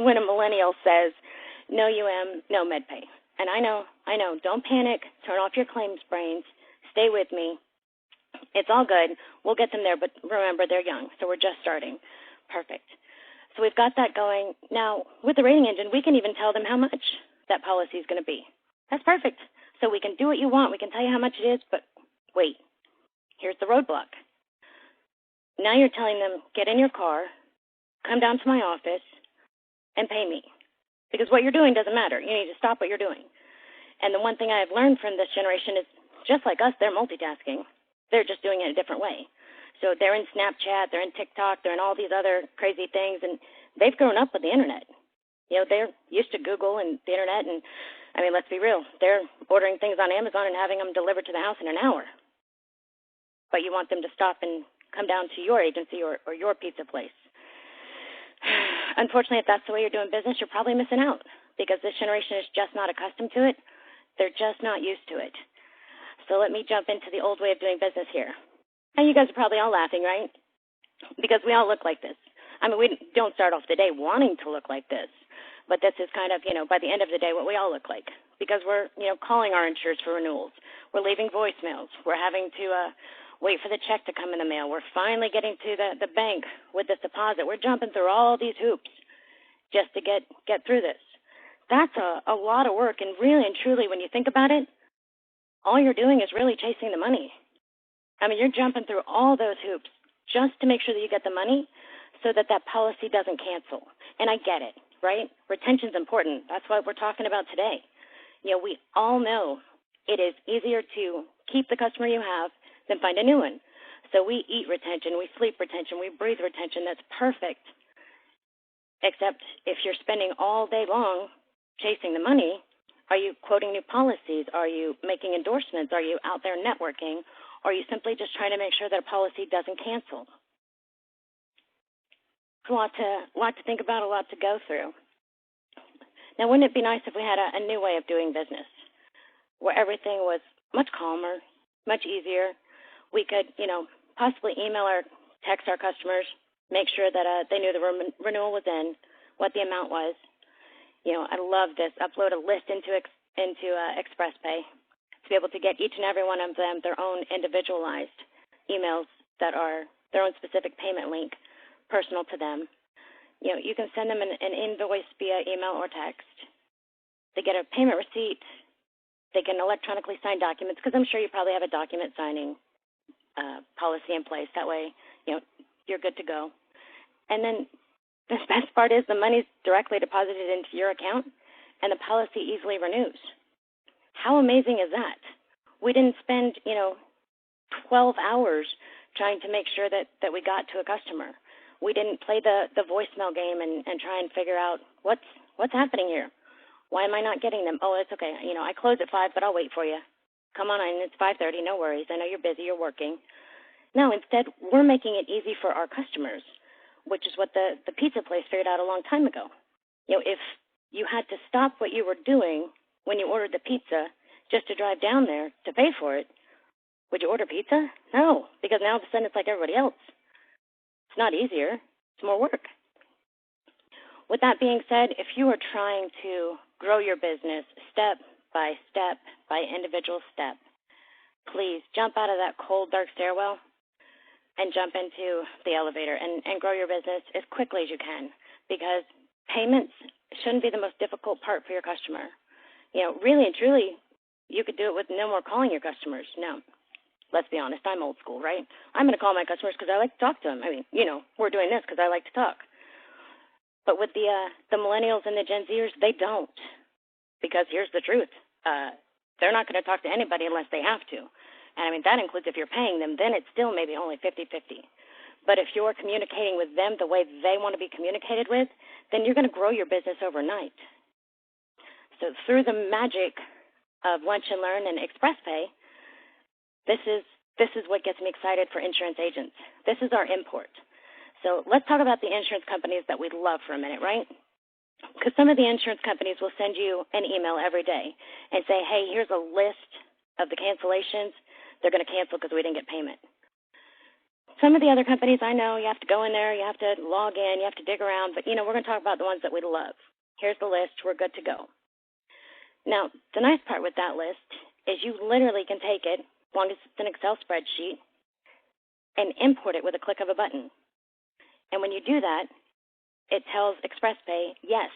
when a millennial says, no no MedPay. And I know, don't panic, turn off your claims brains, stay with me. It's all good. We'll get them there, but remember, they're young, so we're just starting. Perfect. So we've got that going. Now, with the rating engine, we can even tell them how much that policy is going to be. That's perfect. So we can do what you want. We can tell you how much it is, but wait, here's the roadblock. Now you're telling them, get in your car, come down to my office, and pay me. Because what you're doing doesn't matter. You need to stop what you're doing. And the one thing I've learned from this generation is, just like us, they're multitasking. They're just doing it a different way. So they're in Snapchat, they're in TikTok, they're in all these other crazy things, and they've grown up with the Internet. They're used to Google and the Internet, and, I mean, let's be real. They're ordering things on Amazon and having them delivered to the house in an hour. But you want them to stop and come down to your agency or your pizza place. Unfortunately, if that's the way you're doing business, you're probably missing out because this generation is just not accustomed to it. They're just not used to it. So let me jump into the old way of doing business here. And you guys are probably all laughing, right? Because we all look like this. I mean, we don't start off the day wanting to look like this, but this is kind of, by the end of the day, what we all look like because we're, calling our insurers for renewals. We're leaving voicemails. We're having to wait for the check to come in the mail. We're finally getting to the bank with this deposit. We're jumping through all these hoops just to get through this. That's a lot of work, and really and truly, when you think about it, all you're doing is really chasing the money. I mean, you're jumping through all those hoops just to make sure that you get the money so that policy doesn't cancel. And I get it, right? Retention's important. That's what we're talking about today. We all know it is easier to keep the customer you have than find a new one. So we eat retention, we sleep retention, we breathe retention. That's perfect. Except if you're spending all day long chasing the money, are you quoting new policies? Are you making endorsements? Are you out there networking? Or are you simply just trying to make sure that a policy doesn't cancel? It's a lot to think about, a lot to go through. Now, wouldn't it be nice if we had a new way of doing business where everything was much calmer, much easier? We could, possibly email or text our customers, make sure that they knew the renewal was in, what the amount was. I love this. Upload a list into Xpress-pay to be able to get each and every one of them their own individualized emails that are their own specific payment link, personal to them. You can send them an invoice via email or text. They get a payment receipt. They can electronically sign documents because I'm sure you probably have a document signing policy in place. That way, you're good to go. And then the best part is the money's directly deposited into your account and the policy easily renews. How amazing is that? We didn't spend, 12 hours trying to make sure that we got to a customer. We didn't play the voicemail game and try and figure out what's happening here. Why am I not getting them? Oh, it's okay. I close at 5, but I'll wait for you. Come on in. It's 5:30. No worries. I know you're busy. You're working. No, instead, we're making it easy for our customers, which is what the pizza place figured out a long time ago. If you had to stop what you were doing when you ordered the pizza just to drive down there to pay for it, would you order pizza? No, because now all of a sudden it's like everybody else. It's not easier. It's more work. With that being said, if you are trying to grow your business step by step by individual step, please jump out of that cold, dark stairwell and jump into the elevator and grow your business as quickly as you can, because payments shouldn't be the most difficult part for your customer. Really and truly, you could do it with no more calling your customers. No, let's be honest, I'm old school, right? I'm going to call my customers because I like to talk to them. I mean, we're doing this because I like to talk. But with the millennials and the Gen Zers, they don't, because here's the truth. They're not going to talk to anybody unless they have to. And, I mean, that includes if you're paying them, then it's still maybe only 50-50. But if you're communicating with them the way they want to be communicated with, then you're going to grow your business overnight. So through the magic of Lunch and Learn and Xpress-pay, this is what gets me excited for insurance agents. This is our import. So let's talk about the insurance companies that we love for a minute, right? Because some of the insurance companies will send you an email every day and say, hey, here's a list of the cancellations. They're going to cancel because we didn't get payment. Some of the other companies I know, you have to go in there, you have to log in, you have to dig around, but, we're going to talk about the ones that we love. Here's the list. We're good to go. Now, the nice part with that list is you literally can take it, as long as it's an Excel spreadsheet, and import it with a click of a button. And when you do that, it tells Xpress-pay, yes,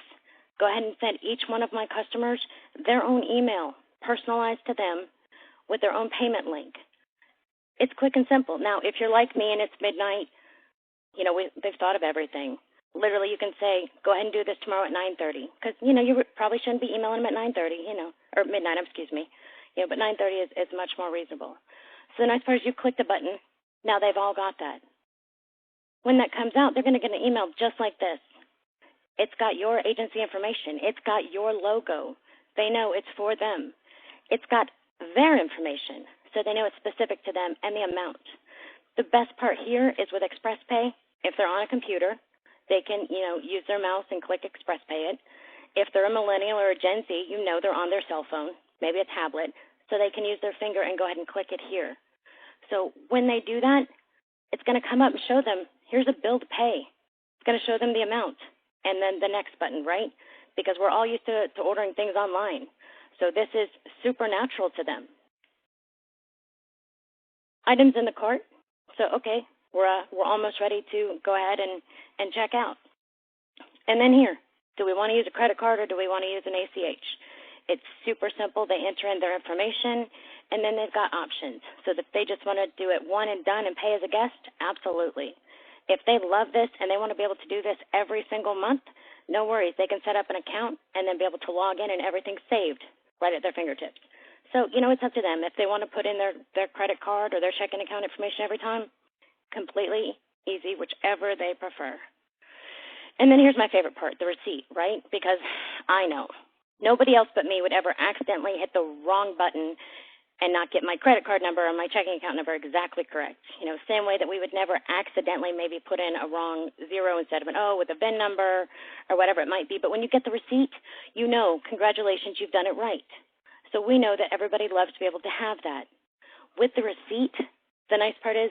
go ahead and send each one of my customers their own email, personalized to them, with their own payment link. It's quick and simple. Now, if you're like me and it's midnight, they've thought of everything. Literally, you can say, go ahead and do this tomorrow at 9:30, because, you probably shouldn't be emailing them at 9:30, or midnight, excuse me. But 9:30 is much more reasonable. So the nice part is you click the button. Now they've all got that. When that comes out, they're going to get an email just like this. It's got your agency information. It's got your logo. They know it's for them. It's got their information, so they know it's specific to them and the amount. The best part here is with Xpress-pay, if they're on a computer, they can, use their mouse and click Xpress-pay it. If they're a millennial or a Gen Z, they're on their cell phone, maybe a tablet, so they can use their finger and go ahead and click it here. So when they do that, it's going to come up and show them, here's a bill to pay. It's going to show them the amount, and then the next button, right? Because we're all used to ordering things online. So this is supernatural to them. Items in the cart. So, okay, we're almost ready to go ahead and check out. And then here, do we want to use a credit card or do we want to use an ACH? It's super simple. They enter in their information, and then they've got options. So if they just want to do it one and done and pay as a guest, absolutely. If they love this and they want to be able to do this every single month, no worries. They can set up an account and then be able to log in and everything's saved right at their fingertips. So, it's up to them. If they want to put in their credit card or their checking account information every time, completely easy, whichever they prefer. And then here's my favorite part, the receipt, right? Because I know nobody else but me would ever accidentally hit the wrong button and not get my credit card number or my checking account number exactly correct. Same way that we would never accidentally maybe put in a wrong zero instead of an O with a VIN number or whatever it might be. But when you get the receipt, congratulations, you've done it right. So we know that everybody loves to be able to have that. With the receipt, the nice part is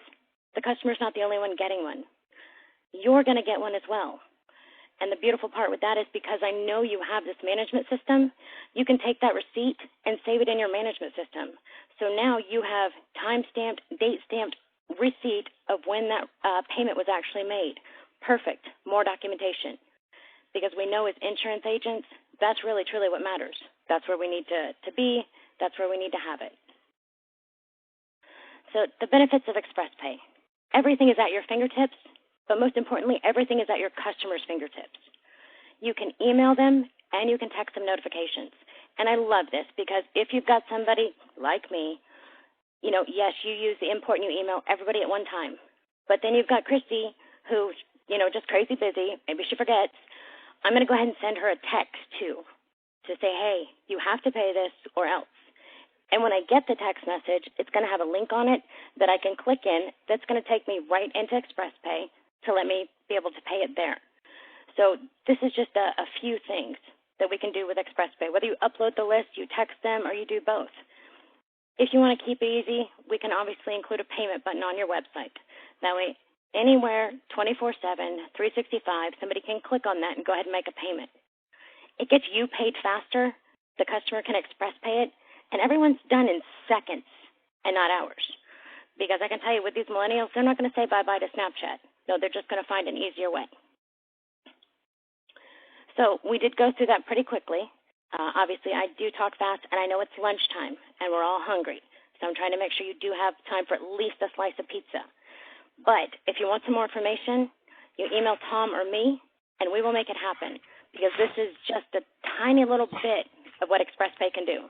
the customer's not the only one getting one. You're going to get one as well. And the beautiful part with that is because I know you have this management system, you can take that receipt and save it in your management system. So now you have time-stamped, date-stamped receipt of when that payment was actually made. Perfect. More documentation. Because we know as insurance agents, that's really, truly what matters. That's where we need to be. That's where we need to have it. So the benefits of Xpress-pay. Everything is at your fingertips, but most importantly, everything is at your customer's fingertips. You can email them and you can text them notifications. And I love this because if you've got somebody like me, yes, you use the import and you email everybody at one time. But then you've got Christy who, just crazy busy. Maybe she forgets. I'm going to go ahead and send her a text too to say, hey, you have to pay this or else. And when I get the text message, it's going to have a link on it that I can click in that's going to take me right into Xpress-pay to let me be able to pay it there. So this is just a few things that we can do with Xpress-pay. Whether you upload the list, you text them, or you do both. If you want to keep it easy, we can obviously include a payment button on your website. That way, anywhere, 24/7, 365, somebody can click on that and go ahead and make a payment. It gets you paid faster. The customer can Xpress-pay it, and everyone's done in seconds and not hours. Because I can tell you with these millennials, they're not going to say bye-bye to Snapchat. No, they're just going to find an easier way. So we did go through that pretty quickly. Obviously, I do talk fast, and I know it's lunchtime, and we're all hungry. So I'm trying to make sure you do have time for at least a slice of pizza. But if you want some more information, you email Tom or me, and we will make it happen. Because this is just a tiny little bit of what Xpress-pay can do.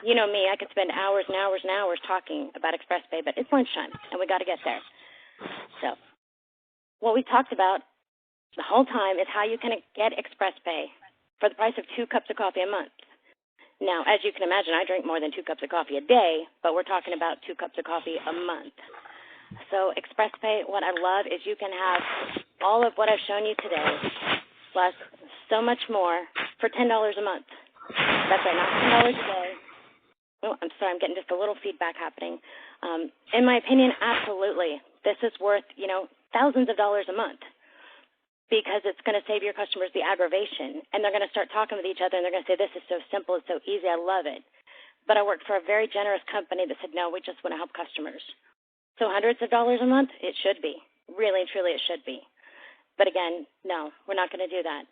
You know me, I could spend hours and hours and hours talking about Xpress-pay, but it's lunchtime, and we got to get there. So what we talked about the whole time is how you can get Xpress-pay for the price of 2 cups of coffee a month. Now, as you can imagine, I drink more than 2 cups of coffee a day, but we're talking about 2 cups of coffee a month. So Xpress-pay, what I love is you can have all of what I've shown you today, plus so much more for $10 a month. That's right, not $10 a day. Oh, I'm sorry, I'm getting just a little feedback happening. In my opinion, absolutely. this is worth, thousands of dollars a month, because it's going to save your customers the aggravation, and they're going to start talking with each other, and they're going to say, this is so simple, it's so easy, I love it. But I worked for a very generous company that said, no, we just want to help customers. So hundreds of dollars a month, it should be. Really, truly, it should be. But again, no, we're not going to do that.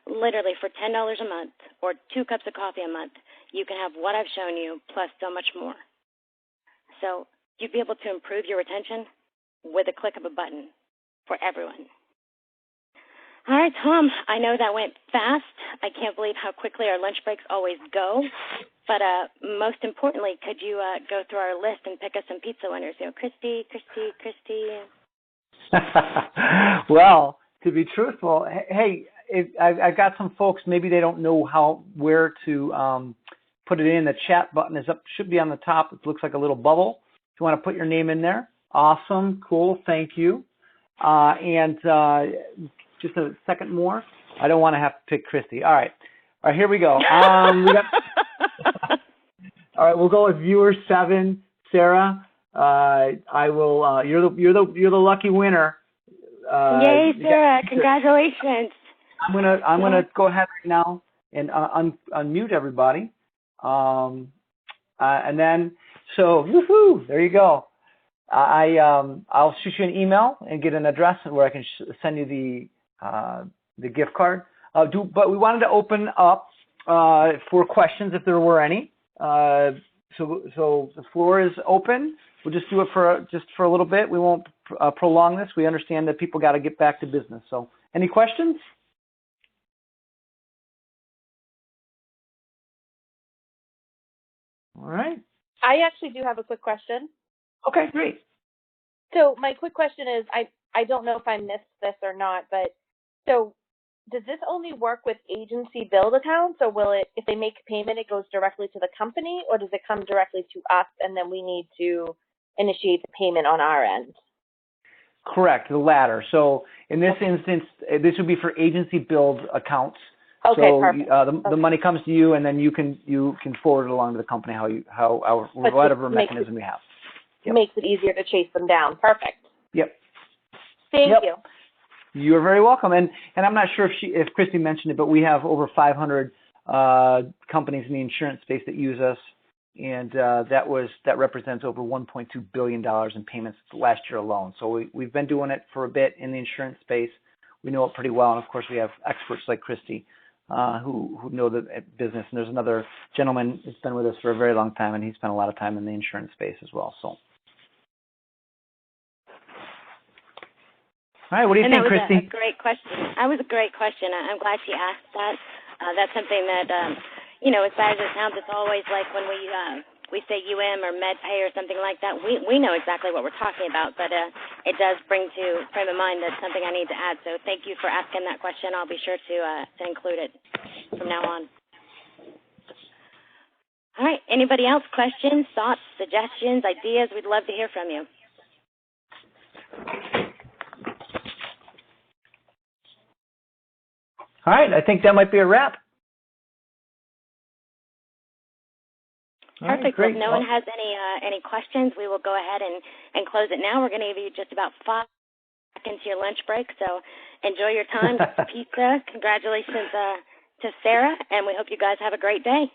Literally, for $10 a month or 2 cups of coffee a month, you can have what I've shown you plus so much more. So you'd be able to improve your retention with a click of a button for everyone. All right, Tom, I know that went fast. I can't believe how quickly our lunch breaks always go. But most importantly, could you go through our list and pick us some pizza winners? Christy. Well, to be truthful, hey, I've got some folks, maybe they don't know where to put it in. The chat button is up, should be on the top. It looks like a little bubble. If you want to put your name in there, awesome, cool, thank you. Just a second more. I don't want to have to pick Christy. All right, here we go. All right, we'll go with viewer 7, Sarah. I will. You're the lucky winner. Yay, Sarah! Congratulations. I'm gonna go ahead right now and unmute everybody. And then woohoo! There you go. I'll shoot you an email and get an address where I can send you the gift card. But we wanted to open up for questions if there were any. So the floor is open. We'll just do it for a little bit. We won't prolong this. We understand that people got to get back to business. So any questions? All right. I actually do have a quick question. Okay, great. So my quick question is, I don't know if I missed this or not, but so does this only work with agency billed accounts, or will it, if they make a payment, it goes directly to the company, or does it come directly to us and then we need to initiate the payment on our end? Correct, the latter. So in this instance, this would be for agency billed accounts. Okay, so perfect. The money comes to you, and then you can forward it along to the company whatever mechanism we have. Yep. Makes it easier to chase them down. Perfect. Yep. Thank you. You're very welcome. And I'm not sure if Christy mentioned it, but we have over 500 companies in the insurance space that use us, and that represents over $1.2 billion in payments last year alone. So we've been doing it for a bit in the insurance space. We know it pretty well, and of course we have experts like Christy who know the business. And there's another gentleman who's been with us for a very long time, and he spent a lot of time in the insurance space as well. So. All right, what do you think, Christy? That was a great question. That was a great question. I'm glad she asked that. That's something that, as bad as it sounds, it's always like when we say UM or MedPay or something like that. We know exactly what we're talking about, but it does bring to frame of mind that's something I need to add. So thank you for asking that question. I'll be sure to include it from now on. All right, anybody else? Questions, thoughts, suggestions, ideas? We'd love to hear from you. All right, I think that might be a wrap. Perfect. Well, if no one has any questions, we will go ahead and close it now. We're going to give you just about 5 seconds to your lunch break, so enjoy your time. Get some pizza. Congratulations to Sarah, and we hope you guys have a great day.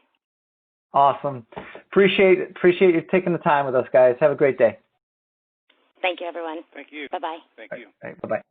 Awesome. Appreciate you taking the time with us, guys. Have a great day. Thank you, everyone. Thank you. Bye-bye. Thank you. All right, bye-bye.